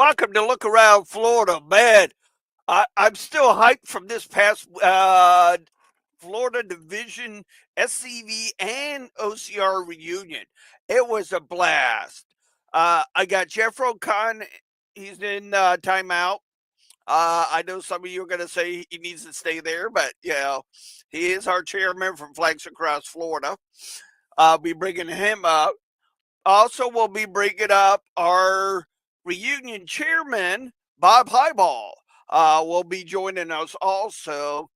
welcome to Look Around Florida. Man, I'm still hyped from this past Florida Division SCV and OCR reunion. It was a blast. I got Jeffo. He's in timeout. I know some of you are going to say he needs to stay there, but he is our chairman from Flags Across Florida. I'll be bringing him up. Also, we'll be bringing up our reunion chairman, Bob Highball. Will be joining us also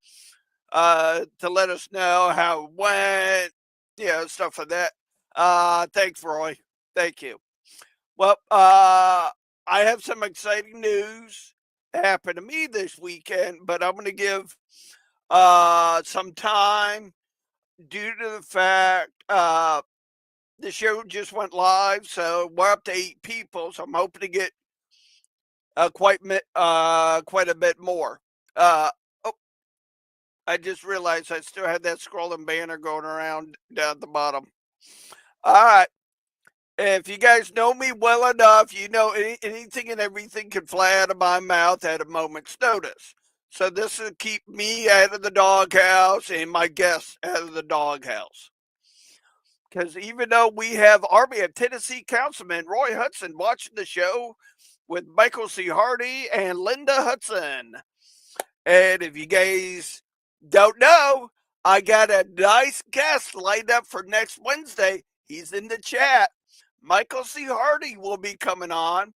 to let us know how it went, stuff like that. Thanks, Roy. Thank you. Well, I have some exciting news that happened to me this weekend, but I'm going to give some time due to the fact the show just went live, so we're up to 8 people. So I'm hoping to get quite a bit more. Oh, I just realized I still had that scrolling banner going around down at the bottom. All right. If you guys know me well enough, you know anything and everything can fly out of my mouth at a moment's notice. So this will keep me out of the doghouse and my guests out of the doghouse. Because even though we have Army of Tennessee Councilman Roy Hudson watching the show with Michael C. Hardy and Linda Hudson. And if you guys don't know, I got a nice guest lined up for next Wednesday. He's in the chat. Michael C. Hardy will be coming on.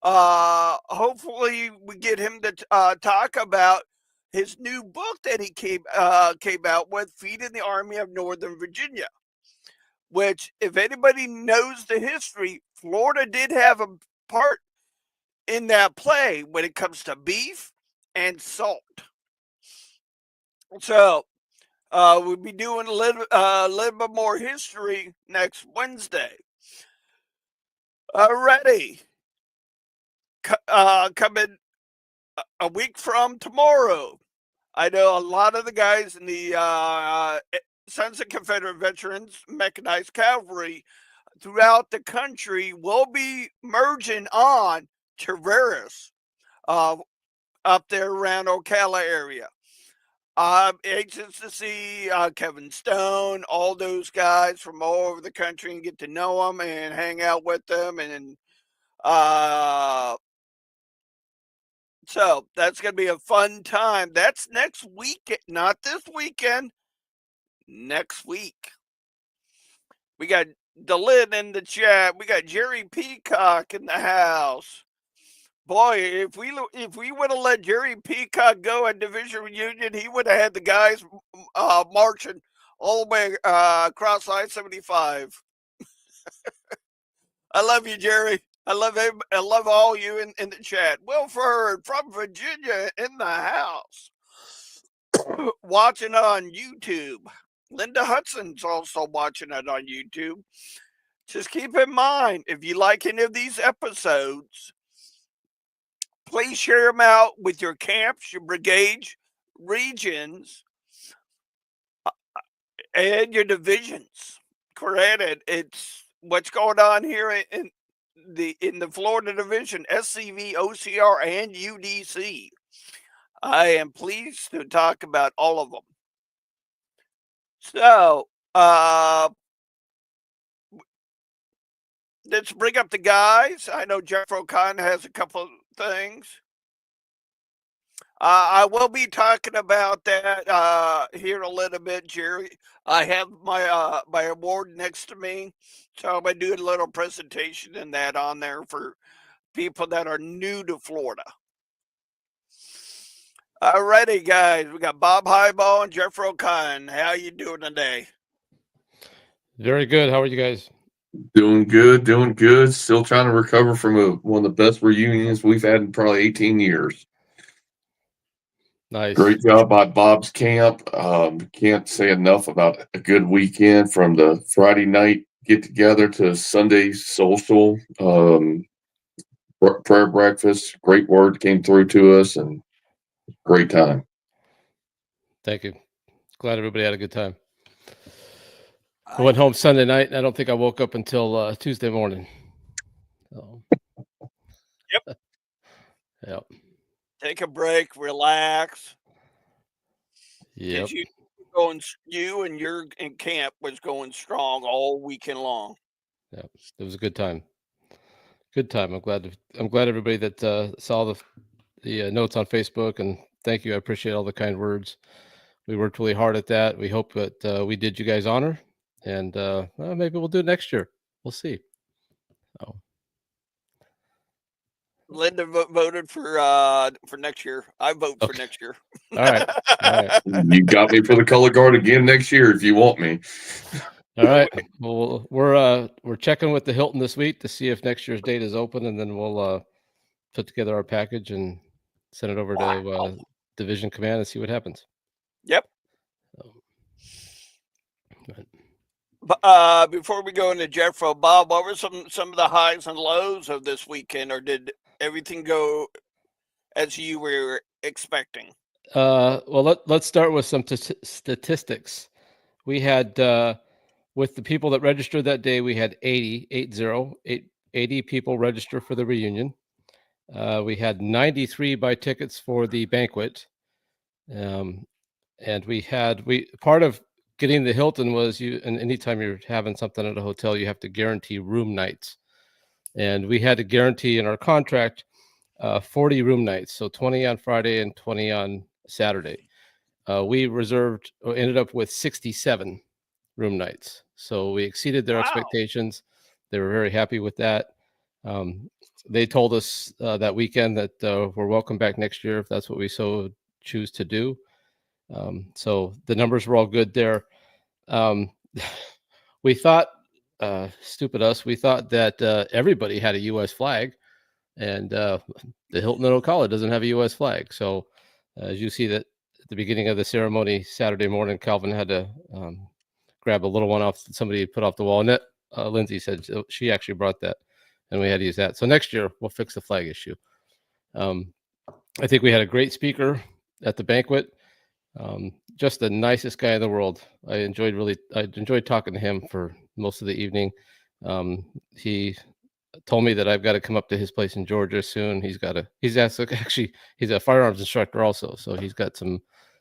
Hopefully we get him to talk about his new book that he came out with, Feeding the Army of Northern Virginia. Which, if anybody knows the history, Florida did have a part in that play when it comes to beef and salt. So we'll be doing a little bit more history next Wednesday. Already coming a week from tomorrow. I know a lot of the guys in the Sons of Confederate Veterans Mechanized Cavalry throughout the country will be merging on Tavares up there around Ocala area. I'm anxious to see Kevin Stone, all those guys from all over the country, and get to know them and hang out with them. And so that's going to be a fun time. That's next week, not this weekend. Next week. We got DeLynn in the chat. We got Jerry Peacock in the house. Boy, if we would have let Jerry Peacock go at Division Reunion, he would have had the guys marching all the way across I-75. I love you, Jerry. I love him. I love all you in the chat. Wilford from Virginia in the house. Watching on YouTube. Linda Hudson's also watching it on YouTube. Just keep in mind, if you like any of these episodes, please share them out with your camps, your brigades, regions, and your divisions. Granted, it's what's going on here in the Florida Division, SCV, OCR, and UDC. I am pleased to talk about all of them. So, let's bring up the guys. I know Jeffo has a couple of things. I will be talking about that here in a little bit, Jerry. I have my my award next to me, so I'm gonna do a little presentation and that on there for people that are new to Florida. Alrighty, guys, we got Bob Highball and Jeffro Kine. How you doing today? Very good. How are you guys? Doing good, doing good. Still trying to recover from one of the best reunions we've had in probably 18 years. Nice. Great job by Bob's camp. Can't say enough about a good weekend from the Friday night get together to Sunday social. Prayer breakfast. Great word came through to us and great time. Thank you. Glad everybody had a good time. I went home Sunday night, and I don't think I woke up until Tuesday morning. So. Yep. Yep. Take a break, relax, Yep. because you and your in camp was going strong all weekend long. Yep. It was a good time. Good time. I'm glad everybody that saw the notes on Facebook, and thank you. I appreciate all the kind words. We worked really hard at that. We hope that we did you guys honor, and well, maybe we'll do it next year. We'll see. Oh, Linda voted for next year. I vote for okay. next year. All right. All right. You got me for the color guard again next year if you want me. All right. Well, we're checking with the Hilton this week to see if next year's date is open, and then we'll put together our package and send it over Wow. to Division Command and see what happens. Yep. So, but, But before we go into Jeffo, Bob, what were some of the highs and lows of this weekend, or did everything go as you were expecting? well, let's start with some statistics. We had with the people that registered that day, we had 80 people register for the reunion. We had 93 buy tickets for the banquet. And we part of getting the Hilton was and anytime you're having something at a hotel, you have to guarantee room nights. And we had to guarantee in our contract 40 room nights, so 20 on Friday and 20 on Saturday. We ended up with 67 room nights. So we exceeded their Wow. expectations. They were very happy with that. They told us that weekend that we're welcome back next year if that's what we so choose to do. So the numbers were all good there. We thought, stupid us, we thought that everybody had a U.S. flag, and the Hilton in Ocala doesn't have a U.S. flag. So as you see that at the beginning of the ceremony Saturday morning, Calvin had to grab a little one off somebody put off the wall. And Lindsay said she actually brought that, and we had to use that. So next year we'll fix the flag issue. I think we had a great speaker at the banquet. Just the nicest guy in the world. I enjoyed talking to him for most of the evening. He told me that I've got to come up to his place in Georgia soon. He's a firearms instructor also, so he's got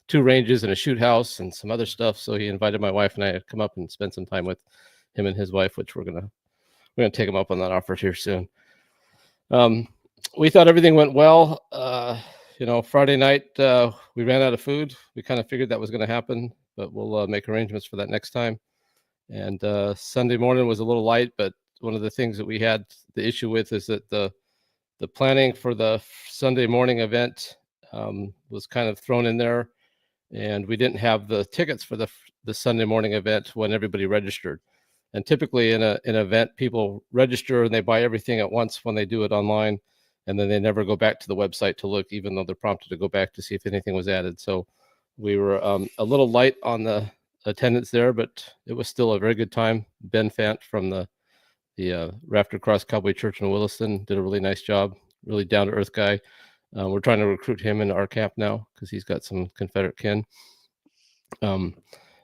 2 ranges and a shoot house and some other stuff. So he invited my wife and I to come up and spend some time with him and his wife, which we're gonna take him up on that offer here soon. We thought everything went well. Friday night we ran out of food. We kind of figured that was going to happen, but we'll make arrangements for that next time. And Sunday morning was a little light, but one of the things that we had the issue with is that the planning for the Sunday morning event was kind of thrown in there, and we didn't have the tickets for the Sunday morning event when everybody registered. And typically in an event, people register and they buy everything at once when they do it online, and then they never go back to the website to look, even though they're prompted to go back to see if anything was added. So we were a little light on the attendance there, but it was still a very good time. Ben Fant from the Rafter Cross Cowboy Church in Williston did a really nice job. Really down to earth guy. We're trying to recruit him into our camp now because he's got some Confederate kin.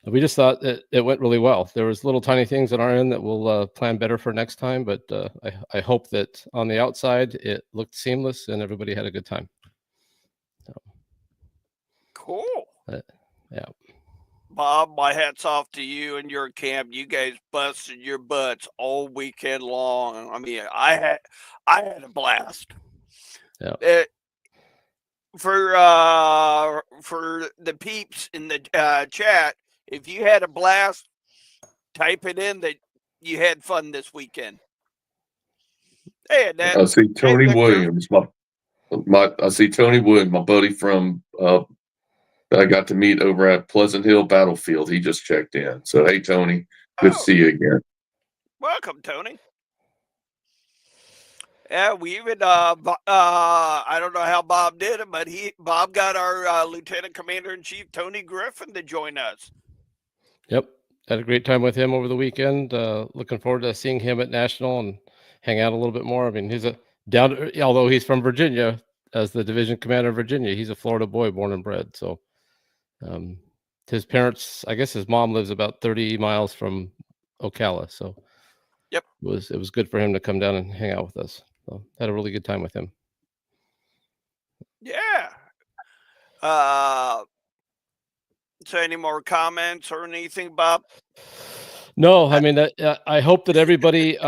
We just thought that it went really well. There was little tiny things on our end that we'll plan better for next time, but I hope that on the outside it looked seamless and everybody had a good time. So, Cool. Yeah. Bob, my hat's off to you and your camp. You guys busted your butts all weekend long. I mean, I had a blast. Yeah. For the peeps in the chat, if you had a blast, type it in that you had fun this weekend. Hey, Annette. I see Tony Victor. Williams, I see Tony Williams, my buddy from that I got to meet over at Pleasant Hill Battlefield. He just checked in. So hey, Tony, good to see you again. Welcome, Tony. Yeah, we even I don't know how Bob did it, but Bob got our Lieutenant Commander in Chief Tony Griffin to join us. Yep, had a great time with him over the weekend. Looking forward to seeing him at National and hang out a little bit more. I mean, he's although he's from Virginia, as the division commander of Virginia, he's a Florida boy, born and bred. So, his parents, I guess his mom lives about 30 miles from Ocala. So, yep, it was good for him to come down and hang out with us. So, had a really good time with him. Yeah. Uh, so any more comments or anything, Bob? No, I Uh, mean, I hope that everybody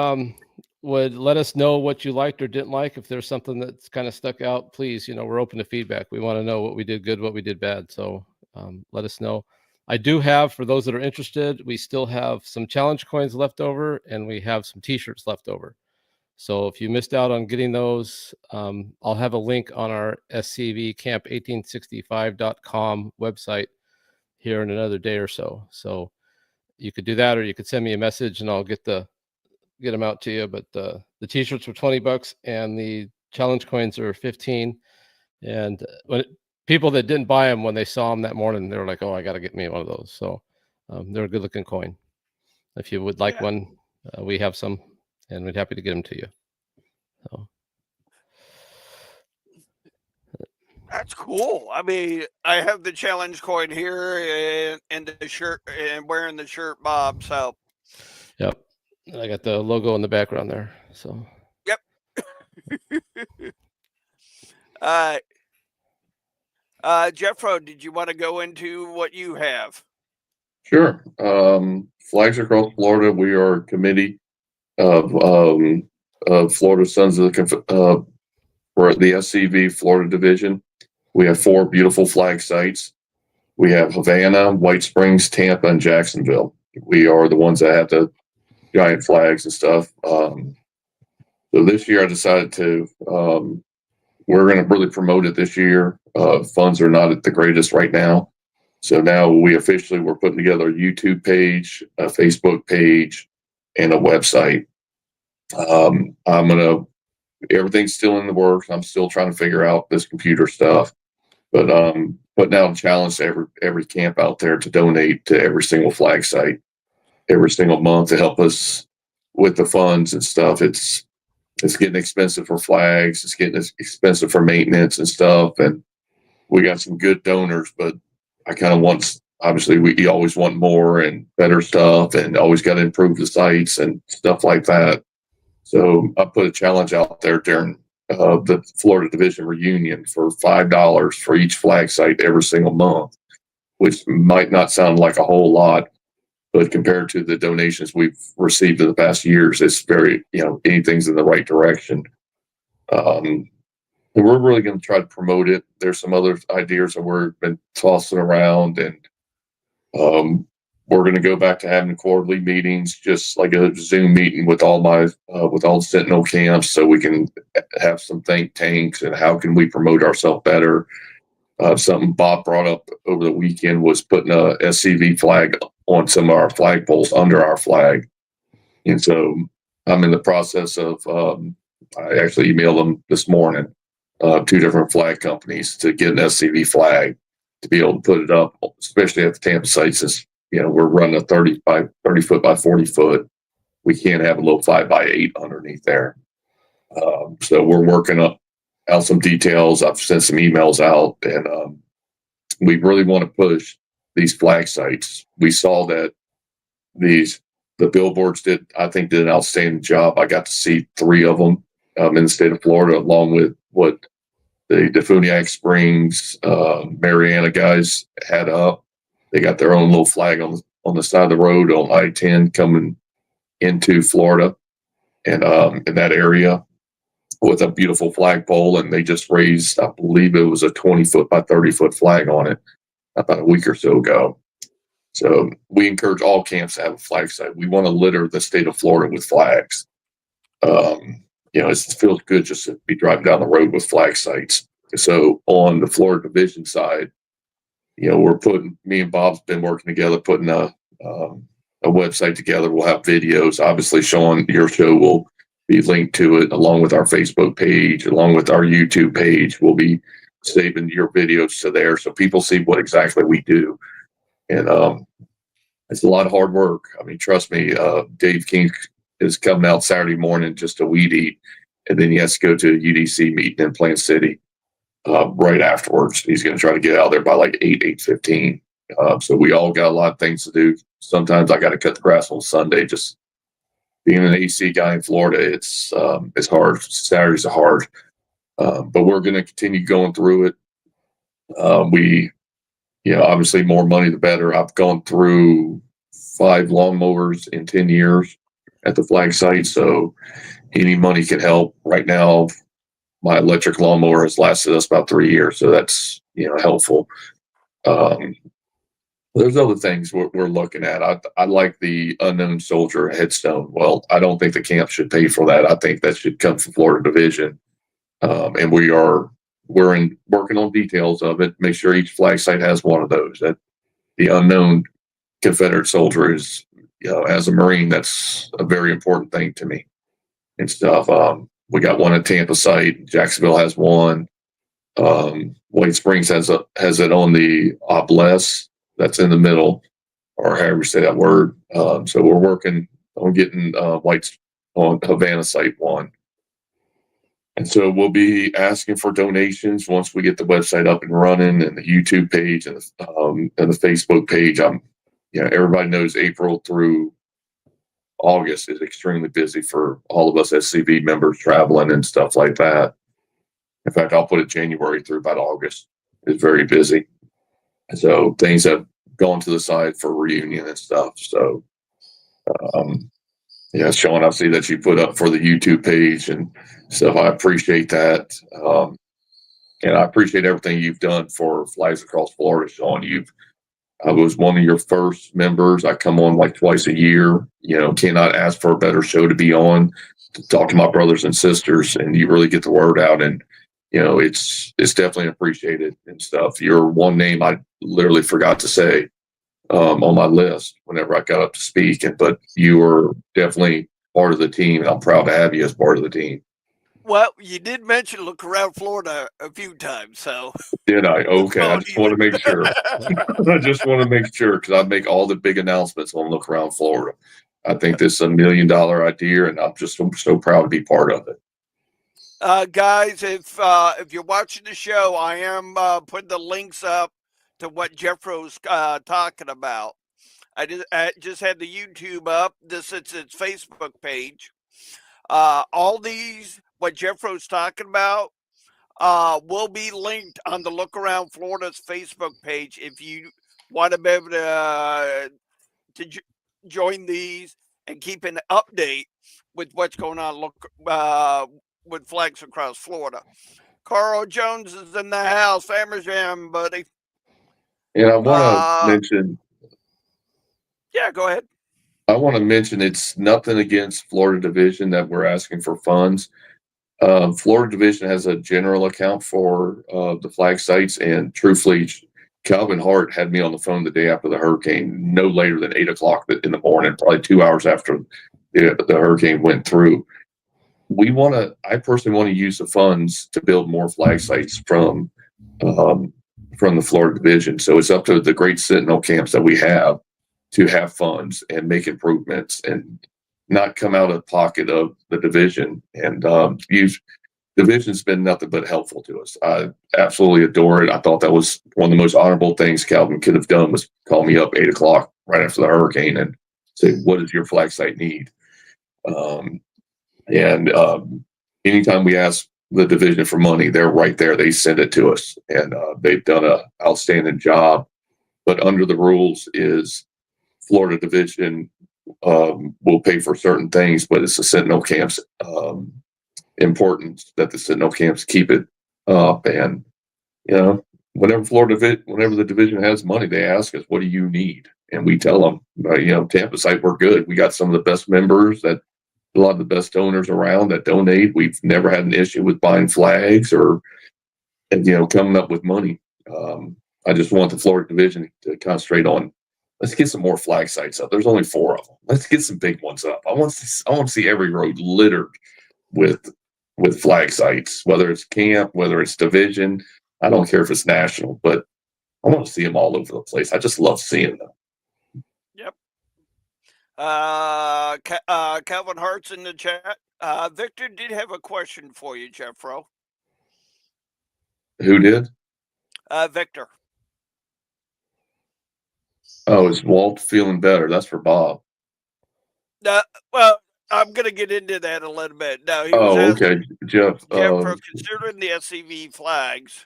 would let us know what you liked or didn't like. If there's something that's kind of stuck out, please, we're open to feedback. We want to know what we did good, what we did bad. So let us know. I do have, for those that are interested, we still have some challenge coins left over, and we have some T-shirts left over. So if you missed out on getting those, I'll have a link on our scvcamp1865.com website here in another day or so. So you could do that, or you could send me a message and I'll get them out to you. But the T-shirts were $20 and the challenge coins are 15. And people that didn't buy them, when they saw them that morning, they were like, "Oh, I got to get me one of those." So they're a good looking coin. If you would like yeah, one, we have some, and we'd happy to get them to you. So that's cool. I mean, I have the challenge coin here and the shirt and wearing the shirt, Bob. So, yep, I got the logo in the background there. So yep. uh, Jeffro, did you want to go into what you have? Sure. Flags Across Florida. We are a committee of Florida Sons of the for the SCV Florida Division. We have 4 beautiful flag sites. We have Havana, White Springs, Tampa, and Jacksonville. We are the ones that have the giant flags and stuff. So this year I decided to, we're going to really promote it this year. Funds are not at the greatest right now. So now we're putting together a YouTube page, a Facebook page, and a website. Everything's still in the works. I'm still trying to figure out this computer stuff, but putting out a challenge to every camp out there to donate to every single flag site every single month to help us with the funds and stuff. It's getting expensive for flags. It's getting expensive for maintenance and stuff. And we got some good donors, but I kind of want, obviously, we always want more and better stuff, and always got to improve the sites and stuff like that. So I put a challenge out there during the Florida Division reunion for $5 for each flag site every single month, which might not sound like a whole lot, but compared to the donations we've received in the past years, it's very, anything's in the right direction. And we're really going to try to promote it. There's some other ideas that we've been tossing around, and we're going to go back to having quarterly meetings, just like a Zoom meeting with all the Sentinel camps, so we can have some think tanks and how can we promote ourselves better. Something Bob brought up over the weekend was putting a SCV flag on some of our flagpoles under our flag. And so I'm in the process of, I actually emailed them this morning, 2 different flag companies to get an SCV flag to be able to put it up, especially at the Tampa sites. Since, we're running a 30 foot by 40 foot. We can't have a little 5x8 underneath there. So we're working out some details. I've sent some emails out, and we really want to push these flag sites. We saw that the billboards did an outstanding job. I got to see 3 of them in the state of Florida, along with what the Funiac Springs, Mariana guys had up. They got their own little flag on the side of the road on I-10 coming into Florida, and in that area, with a beautiful flagpole. And they just raised, I believe it was a 20 foot by 30 foot flag on it about a week or so ago. So we encourage all camps to have a flag site. We want to litter the state of Florida with flags. It feels good just to be driving down the road with flag sites. So on the Florida Division side, me and Bob's been working together, putting a website together. We'll have videos. Obviously, Sean, your show will be linked to it, along with our Facebook page, along with our YouTube page. We'll be saving your videos to there so people see what exactly we do. And it's a lot of hard work. I mean, trust me, Dave King is coming out Saturday morning just to weed eat, and then he has to go to a UDC meeting in Plant City right afterwards. He's going to try to get out there by like 8:15. So we all got a lot of things to do. Sometimes I got to cut the grass on Sunday. Just being an AC guy in Florida, it's hard. Saturdays are hard. But we're going to continue going through it. We, obviously more money the better. I've gone through 5 lawnmowers in 10 years at the flag site, so any money can help. Right now, my electric lawnmower has lasted us about 3 years, so that's helpful. Um, there's other things we're looking at. I like the unknown soldier headstone. Well, I don't think the camp should pay for that. I think that should come from Florida Division, and we're working on details of it. Make sure each flag site has one of those. That the unknown Confederate soldier is, as a Marine, that's a very important thing to me and stuff. We got one at Tampa site. Jacksonville has one. White Springs has it on the obelisk that's in the middle, or however you say that word. So we're working on getting White's on Havana site one. And so we'll be asking for donations once we get the website up and running, and the YouTube page and the Facebook page. Everybody knows April through August is extremely busy for all of us SCV members traveling and stuff like that. In fact, I'll put it January through about August is very busy. So things have gone to the side for reunion and stuff. So, Sean, I see that you put up for the YouTube page and stuff. I appreciate that. And I appreciate everything you've done for Flags Across Florida, Sean. I was one of your first members. I come on like twice a year. Cannot ask for a better show to be on, to talk to my brothers and sisters, and you really get the word out. And it's definitely appreciated and stuff. You're one name I literally forgot to say on my list whenever I got up to speak, but you were definitely part of the team. And I'm proud to have you as part of the team. Well, you did mention Look Around Florida a few times, so. Did I? Okay, I just want to make sure. I just want to make sure because I make all the big announcements on Look Around Florida. I think this is $1 million idea, and I'm just so proud to be part of it. Guys, if you're watching the show, I am putting the links up to what Jeffro's talking about. I just had the YouTube up. It's its Facebook page. All these, what Jeffro's talking about, will be linked on the Look Around Florida's Facebook page if you want to be able to join these and keep an update with what's going on with Flags Across Florida. Carl Jones is in the house. Family Jam, buddy. And I want to mention. Yeah, go ahead. I want to mention it's nothing against Florida Division that we're asking for funds. Florida Division has a general account for the flag sites, and truthfully, Calvin Hart had me on the phone the day after the hurricane, no later than 8:00 in the morning, probably 2 hours after the hurricane went through. I personally want to use the funds to build more flag sites from the Florida Division. So it's up to the great Sentinel camps that we have to have funds and make improvements and not come out of pocket of the division. And division's been nothing but helpful to us. I absolutely adore it. I thought that was one of the most honorable things Calvin could have done was call me up 8:00 right after the hurricane and say, what does your flag site need? Anytime we ask the division for money, they're right there. They send it to us, and they've done an outstanding job. But under the rules is Florida Division will pay for certain things, but it's the Sentinel camps importance that the Sentinel camps keep it up. And whenever the division has money, they ask us, "What do you need?" And we tell them, Tampa site, we're good. We got some of the best members, that a lot of the best donors around that donate. We've never had an issue with buying flags or coming up with money. I just want the Florida Division to concentrate on. Let's get some more flag sites up. There's only 4 of them. Let's get some big ones up. I want to see every road littered with flag sites, whether it's camp, whether it's division. I don't care if it's national, but I want to see them all over the place. I just love seeing them. Yep. Calvin Hart's in the chat. Victor did have a question for you, Jeffro. Who did? Victor. Oh, is Walt feeling better? That's for Bob. Well, I'm going to get into that a little bit. No, he was Oh, asking okay, Jeff. Jeffro, considering the SCV flags.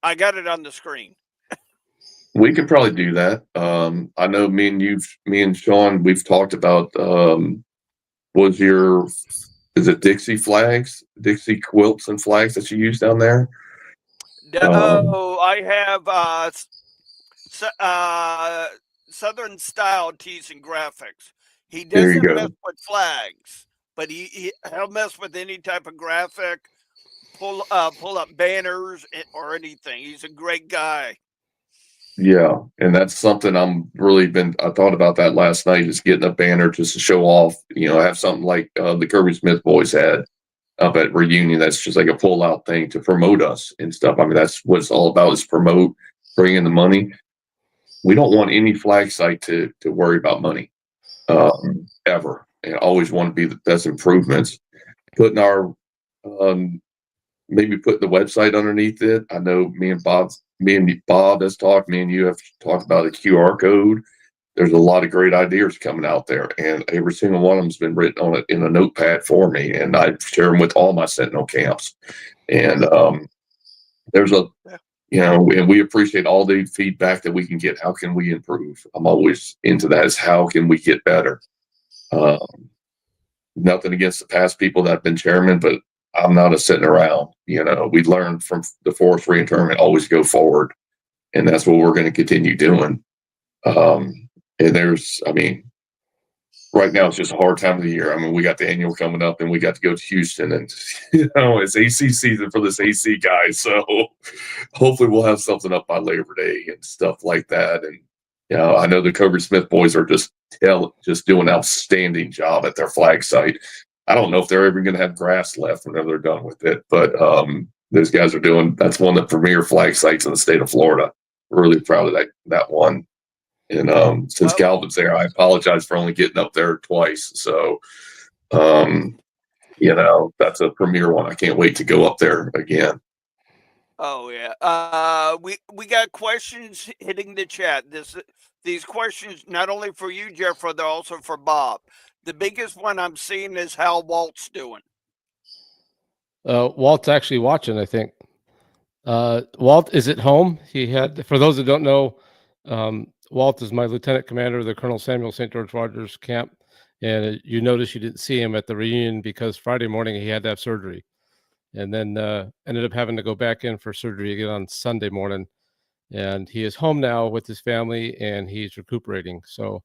I got it on the screen. We could probably do that. I know me and Sean, we've talked about was your is it Dixie flags, Dixie quilts and flags that you use down there? No, I have Southern style tees and graphics. He There you doesn't mess go. with flags, but he'll mess with any type of graphic, pull up banners or anything. He's a great guy. Yeah, and that's something I thought about that last night is getting a banner just to show off, have something like the Kirby Smith boys had up at reunion. That's just like a pull out thing to promote us and stuff. I mean, that's what it's all about is promote, bring in the money. We don't want any flag site to worry about money ever, and always want to be the best improvements. Putting our maybe put the website underneath it. I know me and Bob has talked, me and you have talked about a QR code. There's a lot of great ideas coming out there, and every single one of them's been written on it in a notepad for me, and I share them with all my Sentinel camps. And there's and we appreciate all the feedback that we can get. How can we improve? I'm always into that. Is how can we get better? Nothing against the past people that have been chairman, but I'm not a sitting around. We learn from the forest reinterment, always go forward. And that's what we're going to continue doing. And right now it's just a hard time of the year. I mean, we got the annual coming up and we got to go to Houston and, it's AC season for this AC guy. So hopefully we'll have something up by Labor Day and stuff like that. And, I know the Kobe Smith boys are just doing an outstanding job at their flag site. I don't know if they're ever going to have grass left whenever they're done with it, but those guys that's one of the premier flag sites in the state of Florida. Really proud of that one. And since Calvin's there, I apologize for only getting up there twice. So, that's a premier one. I can't wait to go up there again. Oh yeah. We got questions hitting the chat. These questions not only for you, Jeffro, they're also for Bob. The biggest one I'm seeing is how Walt's doing. Walt's actually watching, I think. Walt is at home. For those that don't know, Walt is my lieutenant commander of the Colonel Samuel St. George Rogers camp. And you notice you didn't see him at the reunion because Friday morning he had to have surgery. And then ended up having to go back in for surgery again on Sunday morning. And he is home now with his family and he's recuperating. So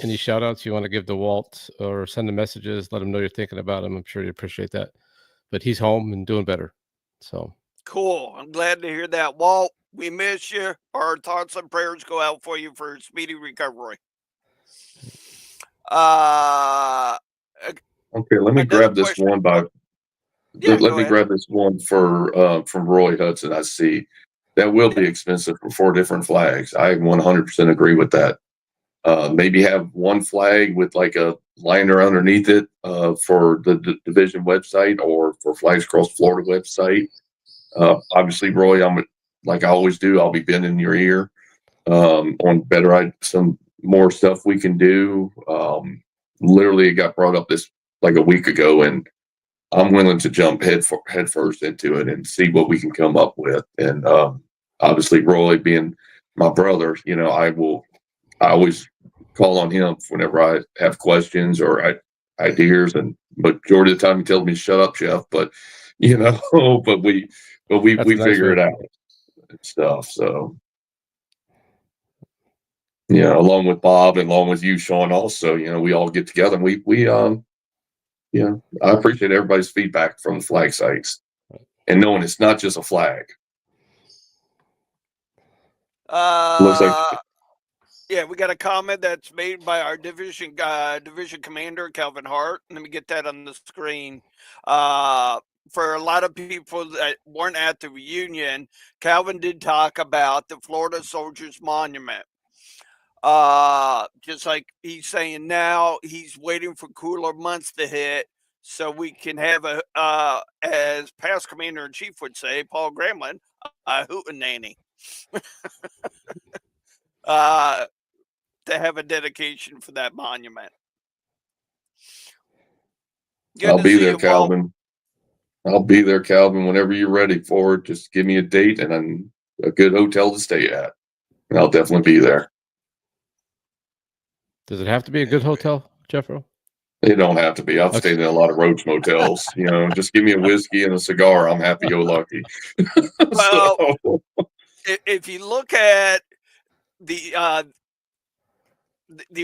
any shout outs you want to give to Walt or send him messages, let him know you're thinking about him. I'm sure he'd appreciate that. But he's home and doing better. So cool. I'm glad to hear that. Walt, we miss you. Our thoughts and prayers go out for you for speedy recovery. Okay, let me grab this one let me grab this one from Roy Hudson. I see that will be expensive for 4 different flags. I 100% agree with that. Maybe have one flag with like a liner underneath it for the division website or for Flags Across Florida website. Obviously, Roy, like I always do, I'll be bending your ear on some more stuff we can do. Literally, it got brought up this like a week ago, and I'm willing to jump head first into it and see what we can come up with. And obviously, Roy being my brother, I always call on him whenever I have questions or ideas. And majority of the time, he tells me, "Shut up, Jeff." But but we figure it out and stuff. So along with Bob and along with you, Sean, also, we all get together and I appreciate everybody's feedback from the flag sites and knowing it's not just a flag. Looks like yeah, we got a comment that's made by our division commander, Calvin Hart. Let me get that on the screen. For a lot of people that weren't at the reunion, Calvin did talk about the Florida Soldiers Monument. Just like he's saying now, he's waiting for cooler months to hit so we can have as past commander in chief would say, Paul Gremlin, a hootenanny. To have a dedication for that monument. Good I'll to be see there, you, Walt. Calvin. I'll be there, Calvin, whenever you're ready for it. Just give me a date and a good hotel to stay at. And I'll definitely be there. Does it have to be a good hotel, Jeffro? It don't have to be. I've Okay. stayed in a lot of roach motels. Just give me a whiskey and a cigar. I'm happy go lucky. Well, So, if you look at the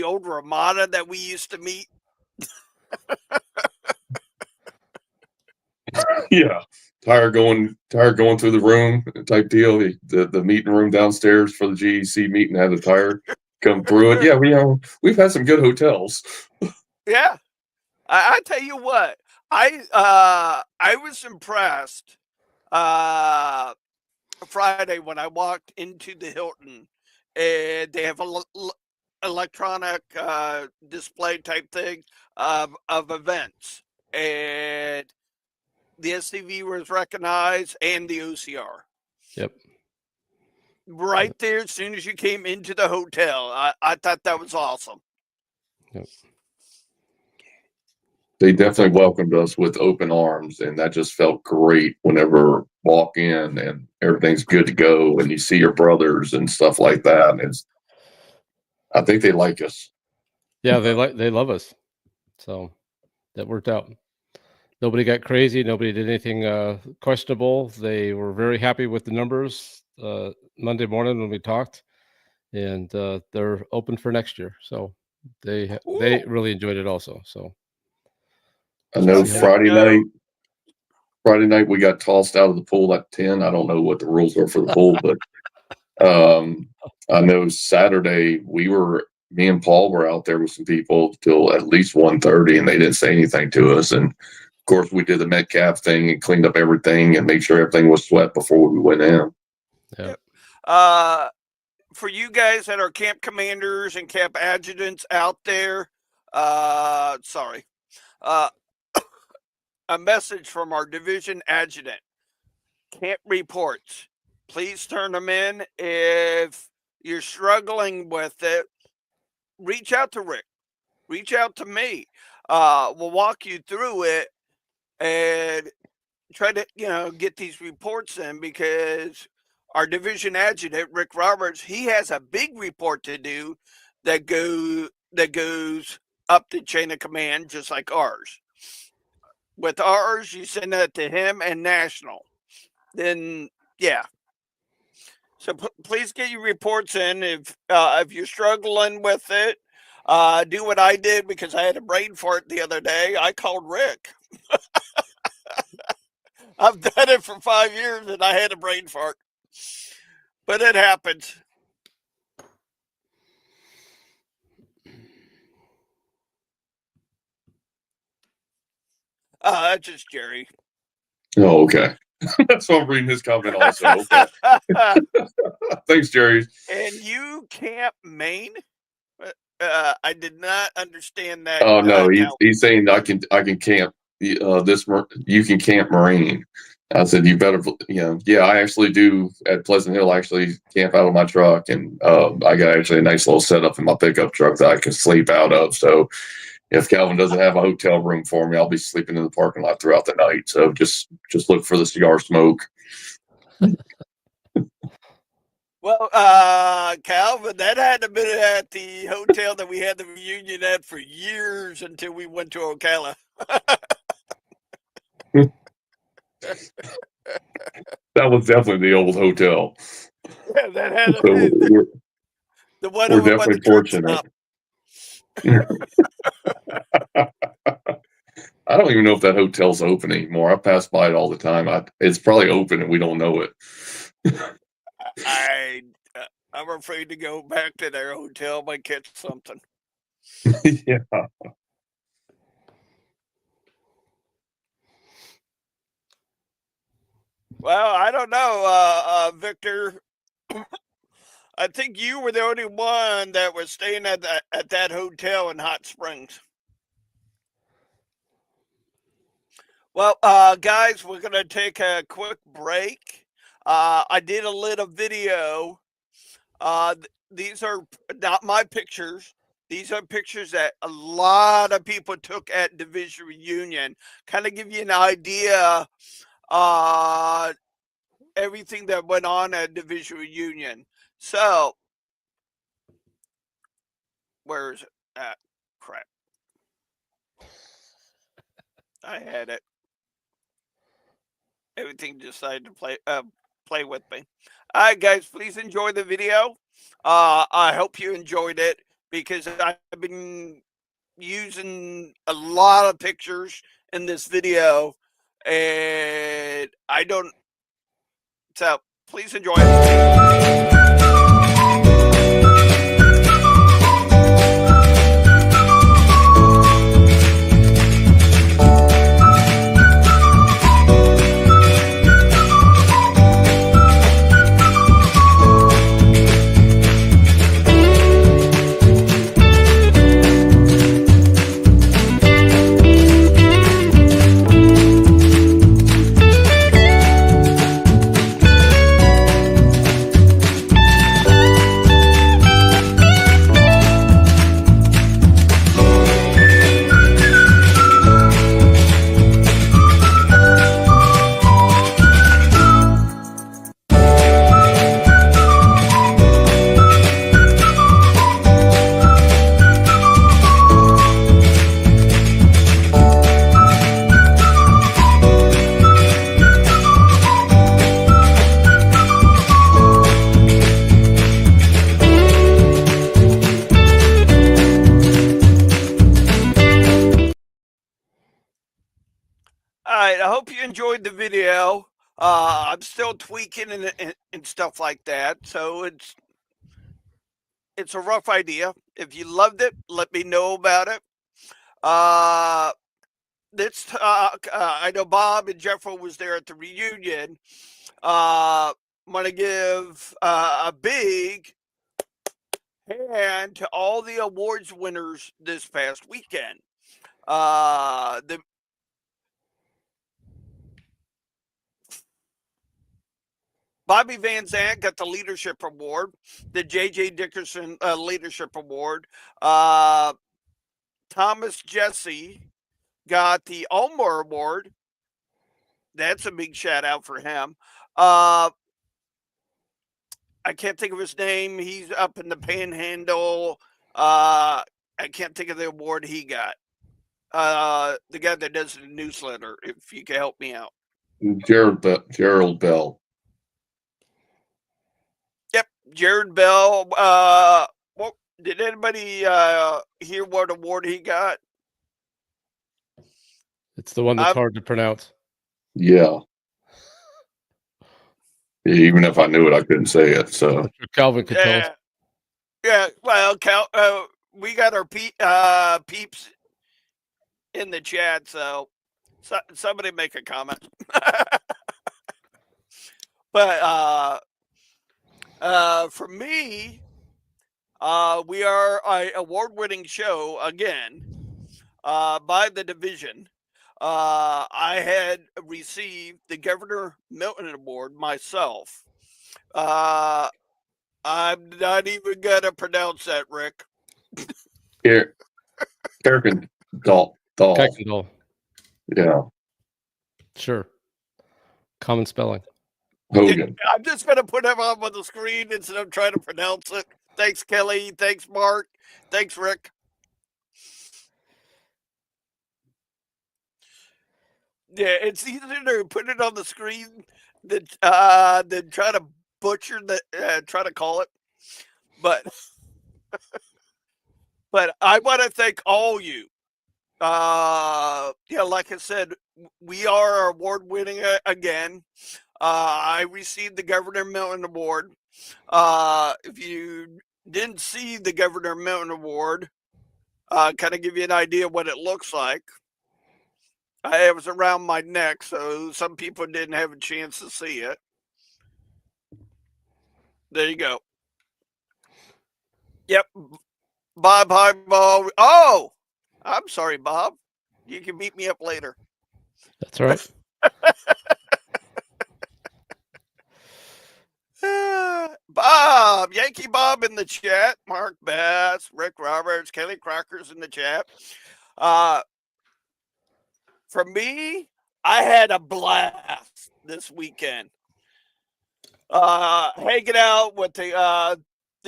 old Ramada that we used to meet, yeah, tired going through the room type deal. The meeting room downstairs for the GEC meeting had a tire come through it. Yeah, we've had some good hotels. yeah, I tell you what, I was impressed Friday when I walked into the Hilton, and they have a electronic display type thing of events, and the SCV was recognized and the OCR. Yep. Right there, as soon as you came into the hotel, I thought that was awesome. Yep. They definitely welcomed us with open arms, and that just felt great whenever walk in and everything's good to go, and you see your brothers and stuff like that. And I think they like us. Yeah, they love us. So that worked out. Nobody got crazy. Nobody did anything questionable. They were very happy with the numbers Monday morning when we talked, and they're open for next year. So they really enjoyed it also. So I know see how Friday night we got tossed out of the pool at 10. I don't know what the rules are for the pool, but I know Saturday me and Paul were out there with some people till at least 1:30, and they didn't say anything to us. And of course, we did the Metcalf thing and cleaned up everything and made sure everything was swept before we went in. Yeah. For you guys that are camp commanders and camp adjutants out there, sorry, uh, a message from our division adjutant. Camp reports. Please turn them in. If you're struggling with it, reach out to Rick. Reach out to me. We'll walk you through it and try to, get these reports in, because our division adjutant, Rick Roberts, he has a big report to do that goes up the chain of command, just like ours. With ours, you send that to him and national. Then, yeah. So please get your reports in if you're struggling with it. Do what I did, because I had a brain fart the other day. I called Rick. I've done it for 5 years and I had a brain fart, but it happens. That's just Jerry. Oh, okay. That's why I'm reading his comment also. Okay. Thanks, Jerry. And you Camp Maine? I did not understand that. Oh no, he's saying I can camp you can camp Marine. I said you better yeah, I actually do at Pleasant Hill. I actually camp out of my truck, and I got actually a nice little setup in my pickup truck that I can sleep out of. So if Calvin doesn't have a hotel room for me, I'll be sleeping in the parking lot throughout the night. So just look for the cigar smoke. Well, Calvin, that had to been at the hotel that we had the reunion at for years until we went to Ocala. That was definitely the old hotel. Yeah, that had to So be the one we're over by definitely the truck fortunate. stop. I don't even know if that hotel's open anymore. I pass by it all the time. It's probably open and we don't know it. I'm afraid to go back to their hotel. Might catch something. Yeah. Well, I don't know, Victor. I think you were the only one that was staying at that hotel in Hot Springs. Well, guys, we're gonna take a quick break. I did a little video. These are not my pictures. These are pictures that a lot of people took at Division Reunion. Kind of give you an idea everything that went on at Division Reunion. So, where is it? Crap. I had it. Everything decided to play with me. All right, guys, please enjoy the video. I hope you enjoyed it because I've been using a lot of pictures in this video, and I don't. So please enjoy it. All right, I hope you enjoyed the video. I'm still tweaking and stuff like that, so it's a rough idea. If you loved it, let me know about it. Let's talk. I know Bob and Jeffo was there at the reunion. I'm gonna give a big hand to all the awards winners this past weekend. The Bobby Van Zandt got the Leadership Award, the J.J. Dickerson Leadership Award. Thomas Jesse got the Ulmer Award. That's a big shout out for him. I can't think of his name. He's up in the Panhandle. I can't think of the award he got. The guy that does the newsletter, if you can help me out. Gerald Bell. Yep, Jared Bell. Well, did anybody hear what award he got? It's the one that's hard to pronounce. Yeah. Even if I knew it, I couldn't say it. So Calvin could tell us. Yeah. Well, we got our peeps in the chat, so somebody make a comment. But for me, we are an award-winning show again by the division. I had received the Governor Milton Award myself. I'm not even gonna pronounce that, Rick. Kuykendall. Yeah. Sure. Common spelling. Hogan. I'm just gonna put him up on the screen instead of trying to pronounce it. Thanks, Kelly. Thanks, Mark. Thanks, Rick. Yeah, it's easier to put it on the screen than try to butcher the try to call it. But I want to thank all you. Yeah, like I said, we are award winning again. I received the Governor Milton Award. If you didn't see the Governor Milton Award, kind of give you an idea what it looks like. It was around my neck, so some people didn't have a chance to see it. There you go. Yep. Bob Highball. Oh, I'm sorry, Bob. You can beat me up later. That's right. Bob, Yankee Bob in the chat. Mark Bass, Rick Roberts, Kelly Crocker's in the chat. For me, I had a blast this weekend. Hanging out with the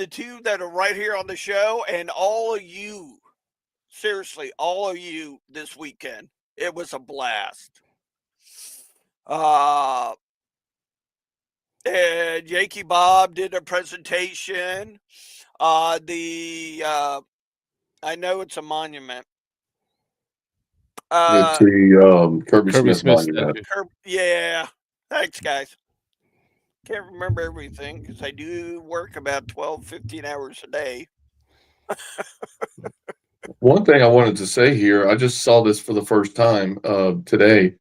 two that are right here on the show and all of you. Seriously, all of you this weekend. It was a blast. Uh, and Yankee Bob did a presentation. I know it's a monument. It's the Kirby Kirby Smith Smith Monument. statue. Yeah. Thanks, guys. Can't remember everything because I do work about 12, 15 hours a day. One thing I wanted to say here, I just saw this for the first time today.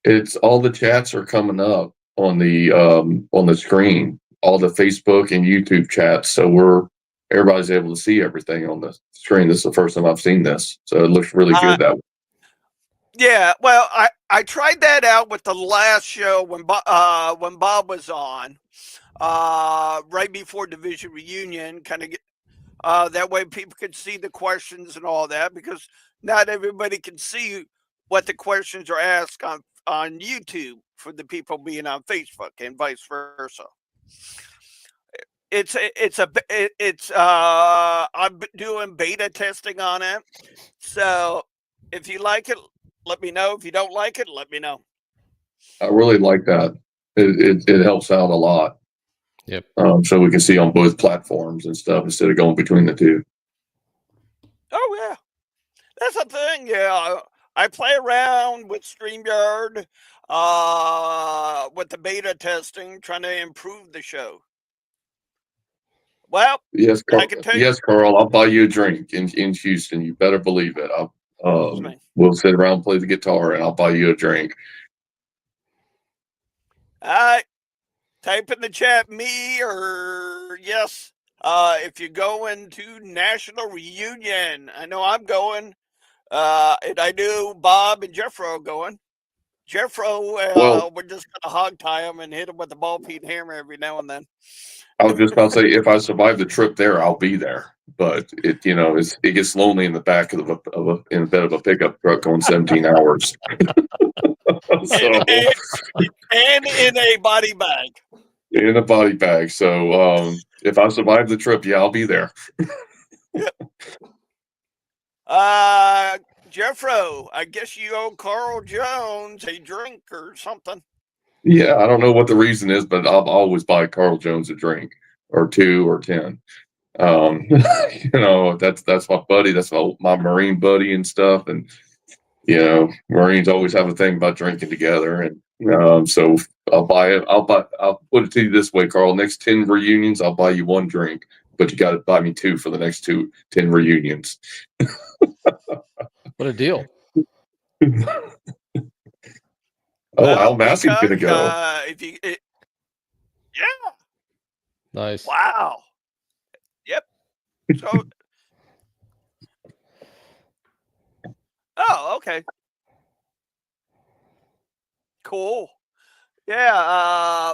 It's all the chats are coming up on the screen, all the Facebook and YouTube chats. So everybody's able to see everything on the screen. This is the first time I've seen this, so it looks really good that way. Yeah, well, I tried that out with the last show when Bob was on, right before Division Reunion, kind of get that way people could see the questions and all that because not everybody can see what the questions are asked on YouTube for the people being on Facebook and vice versa. I'm doing beta testing on it. So if you like it, let me know. If you don't like it, let me know. I really like that. It helps out a lot. Yep. So we can see on both platforms and stuff instead of going between the two. Oh yeah, that's the thing. Yeah, I play around with StreamYard, with the beta testing, trying to improve the show. Well, Yes, I can tell you. yes, Carl. I'll buy you a drink in Houston. You better believe it. We'll sit around and play the guitar, and I'll buy you a drink. All right, type in the chat me or yes. If you're going to National Reunion, I know I'm going. And I knew Bob and Jeffro are going. Jeffro, we're just gonna hog tie him and hit him with the ball peen hammer every now and then. I was just about to say, if I survive the trip there, I'll be there. But it gets lonely in the back of in the bed of a pickup truck going 17 hours. and in a body bag. In a body bag. So if I survive the trip, yeah, I'll be there. Jeffro, I guess you owe Carl Jones a drink or something. Yeah, I don't know what the reason is, but I'll always buy Carl Jones a drink or 2 or 10. That's my buddy. That's my Marine buddy and stuff. And Marines always have a thing about drinking together. And so I'll buy it. I'll put it to you this way, Carl. Next 10 reunions, I'll buy you 1 drink, but you got to buy me 2 for the next 10 reunions. What a deal! Al Massey's gonna go. Yeah. Nice. Wow. Yep. So. Oh, okay. Cool. Yeah.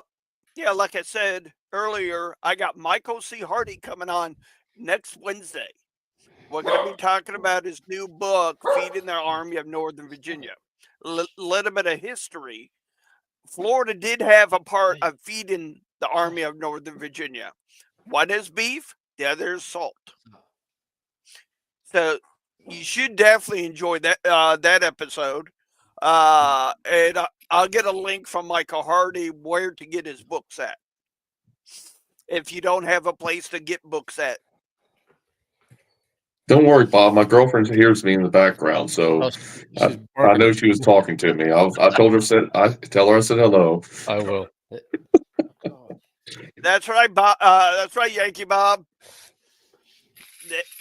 Yeah. Like I said earlier, I got Michael C. Hardy coming on next Wednesday. We're going to be talking about his new book, Feeding the Army of Northern Virginia. Little bit of history. Florida did have a part of feeding the Army of Northern Virginia. One is beef, the other is salt. So you should definitely enjoy that episode. And I'll get a link from Michael Hardy where to get his books at. If you don't have a place to get books at. Don't worry, Bob. My girlfriend hears me in the background, so I know she was talking to me. I told her I said hello. I will. That's right, Bob. That's right, Yankee Bob.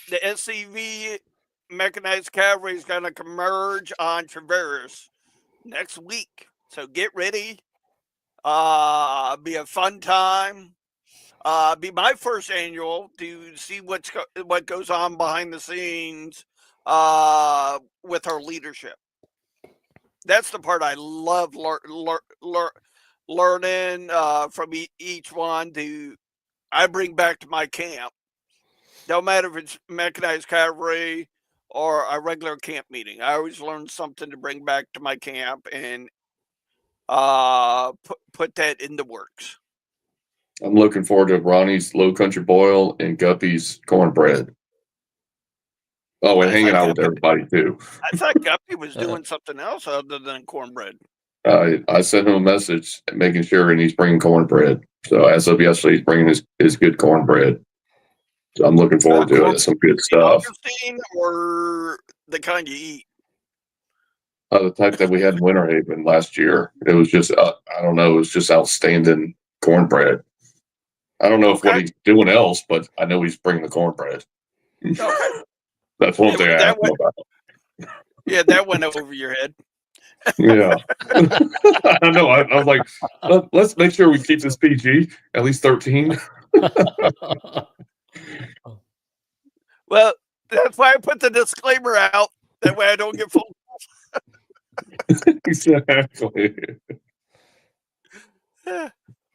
The SCV mechanized cavalry is going to converge on Traverse next week. So get ready. Be a fun time. Be my first annual to see what goes on behind the scenes with our leadership. That's the part I love learning from each one to I bring back to my camp. No matter if it's mechanized cavalry or a regular camp meeting, I always learn something to bring back to my camp and put that in the works. I'm looking forward to Ronnie's Low Country Boil and Guppy's cornbread. Oh, and hanging out with everybody too. I thought Guppy was doing something else other than cornbread. I sent him a message making sure, and he's bringing cornbread. So as of yesterday, he's bringing his good cornbread. So I'm looking forward to it. Some good stuff. Or the kind you eat? The type that we had in Winter Haven last year. It was just, I don't know, it was just outstanding cornbread. I don't know what he's doing else, but I know he's bringing the cornbread. Okay. That's one thing I asked him about. Yeah, that went over your head. Yeah. I know. I was like, let's make sure we keep this PG, at least 13. Well, that's why I put the disclaimer out. That way I don't get phone calls. Exactly.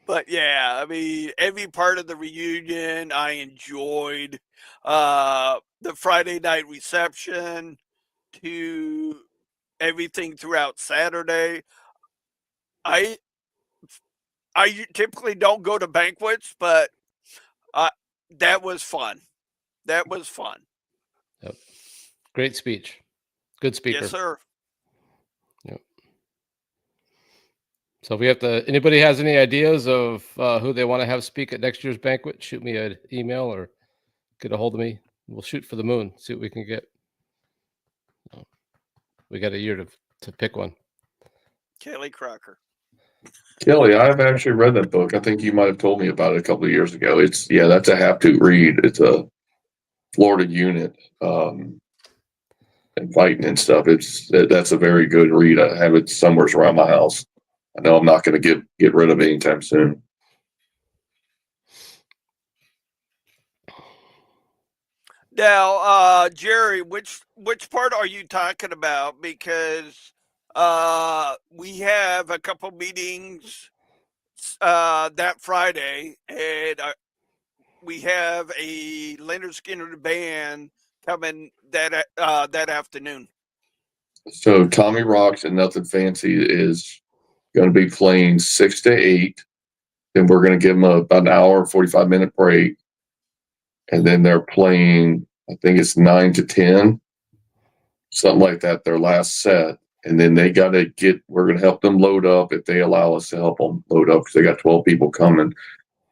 But yeah, I mean, every part of the reunion I enjoyed. The Friday night reception to everything throughout Saturday. I typically don't go to banquets, but that was fun. That was fun. Yep. Great speech. Good speaker. Yes, sir. Yep. So if we have to, anybody has any ideas of who they want to have speak at next year's banquet, shoot me an email or get a hold of me. We'll shoot for the moon, see what we can get. We got a year to pick one. Kelly Crocker. Kelly, I've actually read that book. I think you might have told me about it a couple of years ago. That's a have-to read. It's a Florida unit and fighting and stuff. That's a very good read. I have it somewhere around my house. I know I'm not going to get rid of it anytime soon. Now, Jerry, which part are you talking about? Because we have a couple meetings that Friday, and we have a Leonard Skinner band coming that afternoon. So Tommy Rocks and Nothing Fancy is going to be playing 6 to 8. Then we're going to give them about an hour, 45-minute break. And then they're playing, I think it's 9 to 10, something like that, their last set. And then they got to we're going to help them load up if they allow us to help them load up because they got 12 people coming.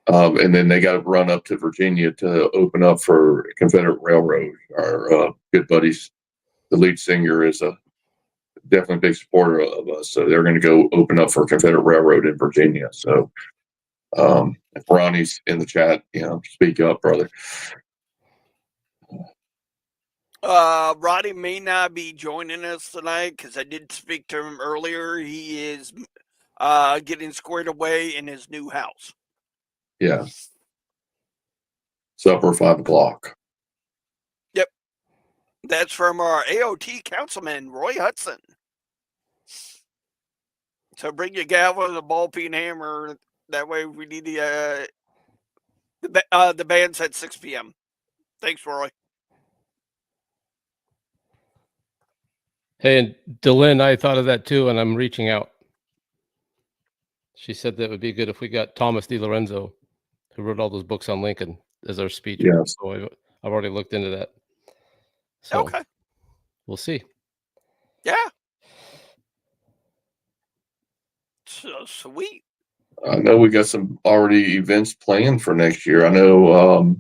And then they got to run up to Virginia to open up for Confederate Railroad. Our good buddies, the lead singer is definitely a big supporter of us. So they're going to go open up for Confederate Railroad in Virginia. So if Ronnie's in the chat, speak up, brother. Roddy may not be joining us tonight because I did speak to him earlier. He is getting squared away in his new house. Yeah. Supper 5 o'clock. Yep. That's from our AOT councilman, Roy Hudson. So bring your gavel and a ball peen hammer. That way we need the band's at 6 p.m. Thanks, Roy. Hey, and Delynn, I thought of that too, and I'm reaching out. She said that it would be good if we got Thomas DiLorenzo, who wrote all those books on Lincoln, as our speaker. Yes. So I've already looked into that. So okay. We'll see. Yeah. So sweet. I know we got some already events planned for next year. I know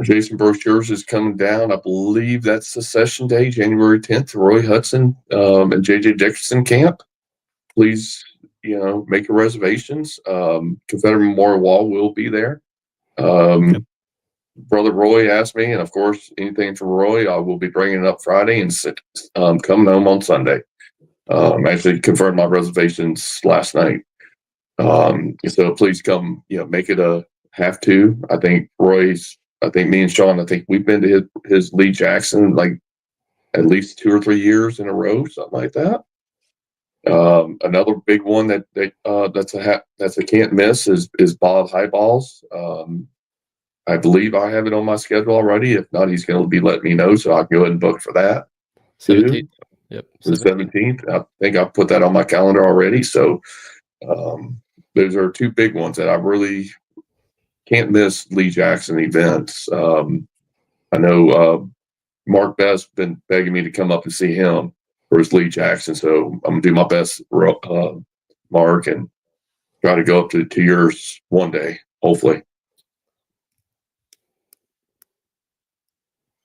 Jason Brochures is coming down. I believe that's the session day, January 10th, Roy Hudson and JJ Dickerson camp. Please, make your reservations. Confederate Memorial Wall will be there. Yep. Brother Roy asked me, and of course, anything from Roy, I will be bringing it up Friday and coming home on Sunday. Actually confirmed my reservations last night. So please come, make it a have to. I think me and Sean, we've been to his Lee Jackson like at least 2 or 3 years in a row, something like that. Another big one that's a can't miss is Bob Highballs. I believe I have it on my schedule already. If not, he's going to be letting me know, so I can go ahead and book for that. 17th. Yep. The 17th. I think I put that on my calendar already. So those are two big ones that I really can't miss. Lee Jackson events. I know Mark Best been begging me to come up and see him for his Lee Jackson, so I'm gonna do my best, Mark, and try to go up to yours one day, hopefully.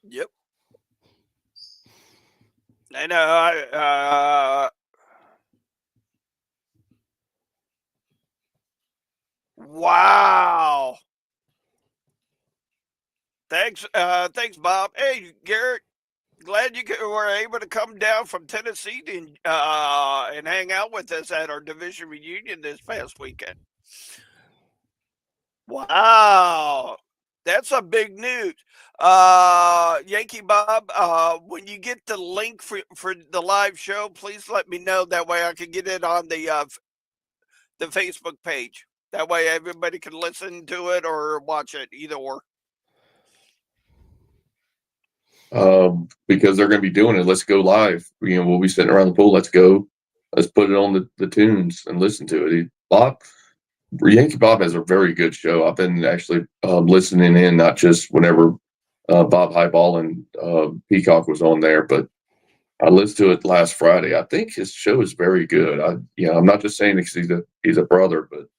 Yep. I know. Wow. Thanks, Bob. Hey, Garrett. Glad were able to come down from Tennessee and hang out with us at our division reunion this past weekend. Wow, that's a big news. Yankee Bob, when you get the link for the live show, please let me know. That way I can get it on the Facebook page. That way everybody can listen to it or watch it, either or. Because they're going to be doing it. Let's go live. We'll be sitting around the pool. Let's go. Let's put it on the tunes and listen to it. Yankee Bob has a very good show. I've been actually listening in, not just whenever Bob Highball and Peacock was on there, but I listened to it last Friday. I think his show is very good. I'm not just saying because he's a brother, but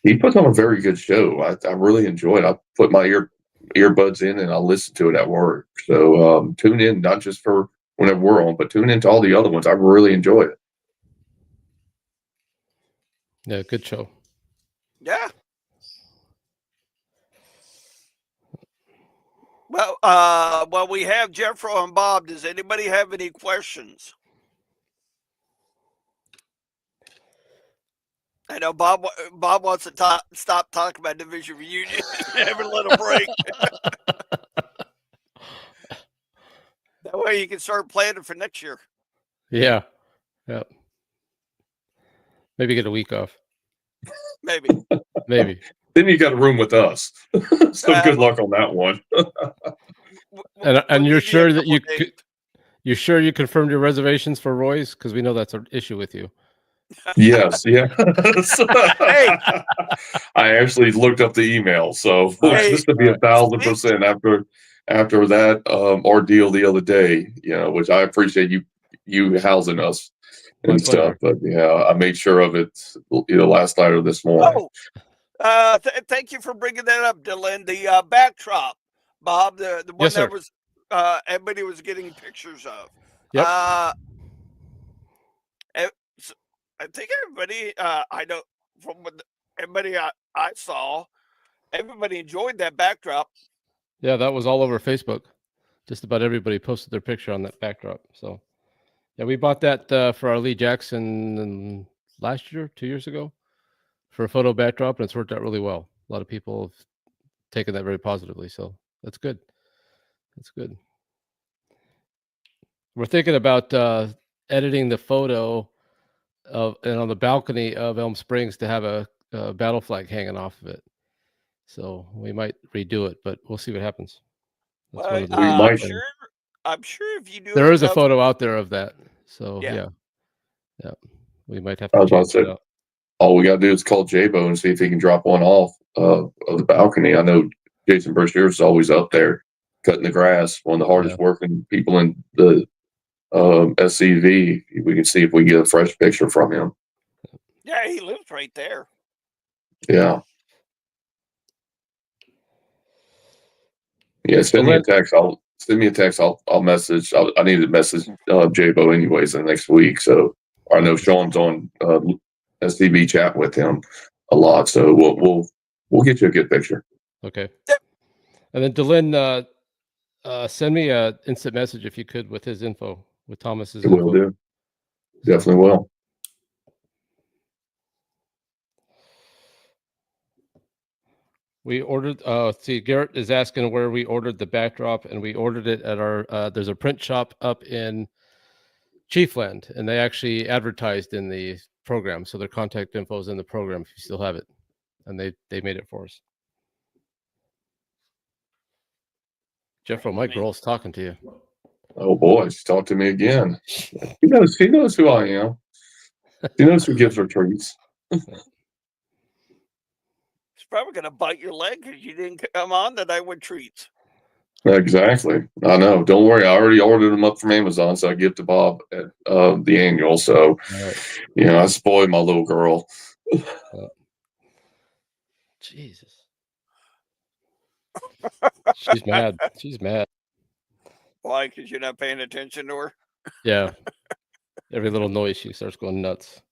he puts on a very good show. I really enjoy it. I put my earbuds in and I'll listen to it at work. So tune in, not just for whenever we're on, but tune into all the other ones. I really enjoy it. Yeah, good show. Yeah. Well, we have Jeffro and Bob. Does anybody have any questions? I know Bob wants to stop talking about division reunion and have a little break. That way you can start planning for next year. Yeah. Yep. Maybe get a week off. Maybe. Then you got a room with us. So good luck on that one. And you're sure that you're sure you confirmed your reservations for Roy's? Because we know that's an issue with you. Yes. Hey. I actually looked up the email, so just to be 1,000% after that ordeal the other day, which I appreciate you housing us and stuff. But I made sure of it last night or this morning. Thank you for bringing that up, Dylan. The backdrop, Bob, the one that was everybody was getting pictures of. Yep. I think everybody, I know from everybody I saw, everybody enjoyed that backdrop. Yeah, that was all over Facebook. Just about everybody posted their picture on that backdrop. So, yeah, we bought that for our Lee Jackson last year, 2 years ago, for a photo backdrop, and it's worked out really well. A lot of people have taken that very positively, so that's good. That's good. We're thinking about editing the photo and on the balcony of Elm Springs to have a battle flag hanging off of it. So we might redo it, but we'll see what happens. That's I'm sure if you do, there is a photo out there of that. So yeah, we might have to change it out. All we got to do is call Jeffo and see if he can drop one off of the balcony. I know Jason Brashear is always up there cutting the grass. One of the hardest working people in the SCV. We can see if we can get a fresh picture from him. Yeah, he lives right there. Yeah. Yeah, send me a text. I'll message. I need to message Jeffo anyways in the next week. So I know Sean's on SCV chat with him a lot. So we'll get you a good picture. Okay. And then Dylan, send me a instant message if you could with his info, with Thomas's info. Will do. Definitely will. We ordered, Garrett is asking where we ordered the backdrop, and we ordered it at our, there's a print shop up in Chiefland, and they actually advertised in the program, so their contact info is in the program if you still have it, and they made it for us. Jeffo, my girl's talking to you. Oh boy, she's talked to me again. He knows who I am. He knows who gives her treats. She's probably going to bite your leg because you didn't come on tonight with treats. Exactly. I know. Don't worry. I already ordered them up from Amazon, so I give to Bob at the annual. So, I spoil my little girl. Jesus. She's mad. She's mad. Why? Because you're not paying attention to her? Yeah. Every little noise, she starts going nuts.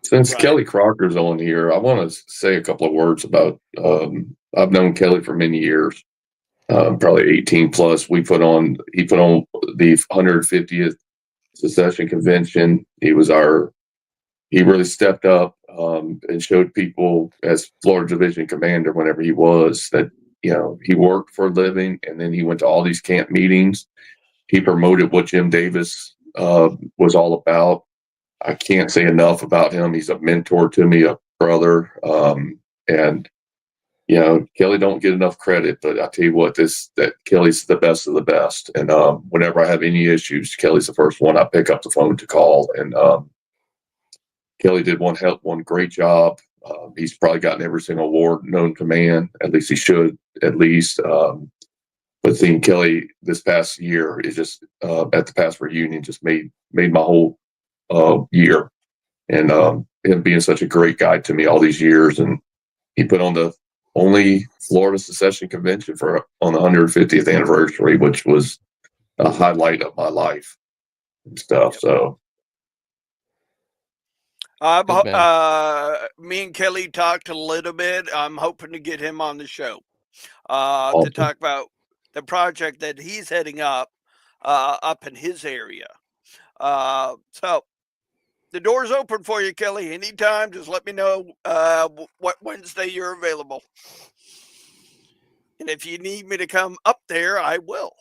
Since Kelly Crocker's on here, I want to say a couple of words about. I've known Kelly for many years, probably 18 plus. He put on the 150th secession convention. He really stepped up and showed people as Florida Division Commander whenever he was that he worked for a living, and then he went to all these camp meetings. He promoted what Jim Davis was all about. I can't say enough about him. He's a mentor to me, a brother. And Kelly don't get enough credit, but I tell you what, that Kelly's the best of the best. And whenever I have any issues, Kelly's the first one I pick up the phone to call. And Kelly did one great job. He's probably gotten every single award known to man. At least he should, at least. But seeing Kelly this past year is just at the past reunion just made my whole year. And him being such a great guy to me all these years. And he put on the only Florida secession convention on the 150th anniversary, which was a highlight of my life and stuff. So. Me and Kelly talked a little bit. I'm hoping to get him on the show to talk about the project that he's heading up in his area. So the door's open for you, Kelly. Anytime, just let me know what Wednesday you're available. And if you need me to come up there, I will.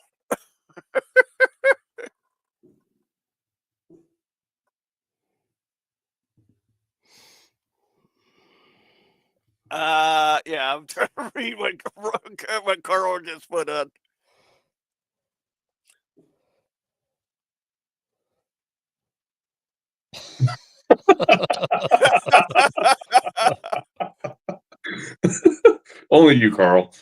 Yeah, I'm trying to read what Carl just put on. Only you, Carl.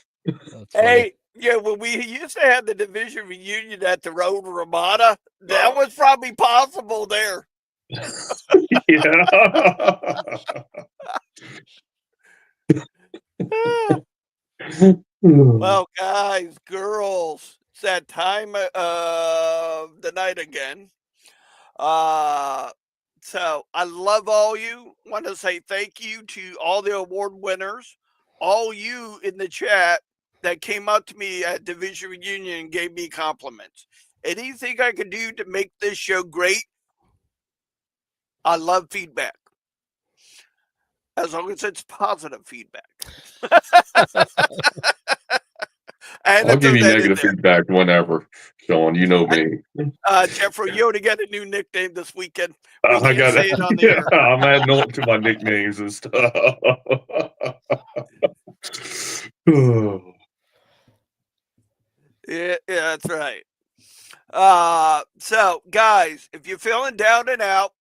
Hey, yeah, when we used to have the division reunion at the Road Ramada, that was probably possible there. Well, guys, girls, it's that time of the night again. So I love all you. Want to say thank you to all the award winners, all you in the chat that came up to me at Division Reunion and gave me compliments. Anything I can do to make this show great, I love feedback. As long as it's positive feedback. I'll give you negative feedback whenever, Sean. You know me. Jeffro, you already got a new nickname this weekend. I got say it on the air. I'm adding on to my nicknames and stuff. Yeah, that's right. So, guys, if you're feeling down and out,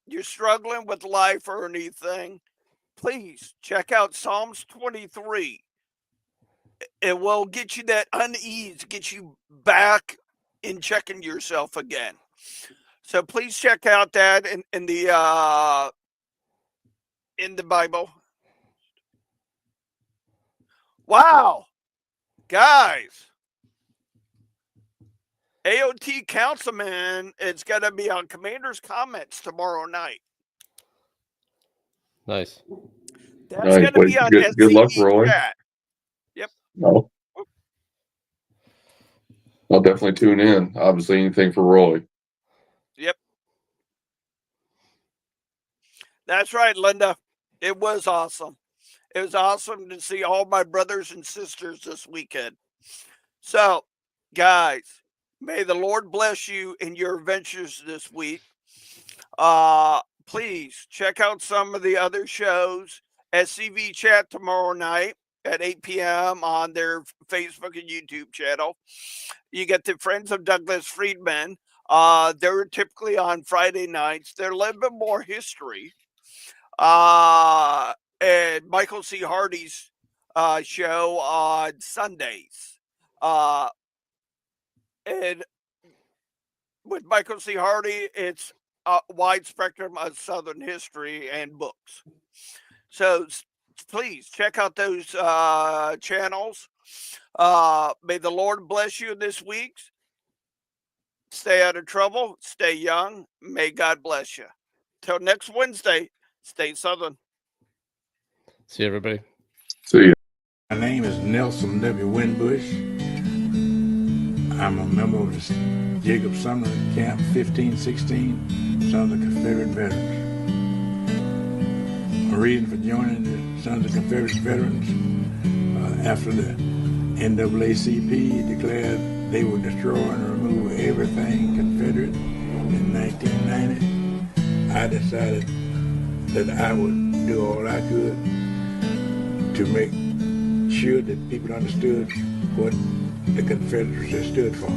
you're struggling with life or anything, please check out Psalms 23. It will get you that unease, get you back in checking yourself again. So please check out that in the Bible. Wow, guys. AOT Councilman is going to be on Commander's Comments tomorrow night. Nice. That's going to be on good luck, Roy. Chat. Yep. No. I'll definitely tune in. Obviously, anything for Roy. Yep. That's right, Linda. It was awesome. It was awesome to see all my brothers and sisters this weekend. So, guys, May the Lord bless you in your adventures this week. Please check out some of the other shows. SCV Chat tomorrow night at 8 p.m. on their Facebook and YouTube channel. You get the Friends of Douglas Friedman. They're typically on Friday nights. They're a little bit more history. And Michael C. Hardy's show on Sundays. And with Michael C. Hardy, it's a wide spectrum of Southern history and books. So please check out those channels. May the Lord bless you this week. Stay out of trouble. Stay young. May God bless you. Till next Wednesday, stay Southern. See you, everybody. See ya. My name is Nelson W. Winbush. I'm a member of the Jacob Sumner Camp 1516 Sons of Confederate Veterans. A reason for joining the Sons of Confederate Veterans after the NAACP declared they would destroy and remove everything Confederate in 1990, I decided that I would do all I could to make sure that people understood what the Confederacy stood for.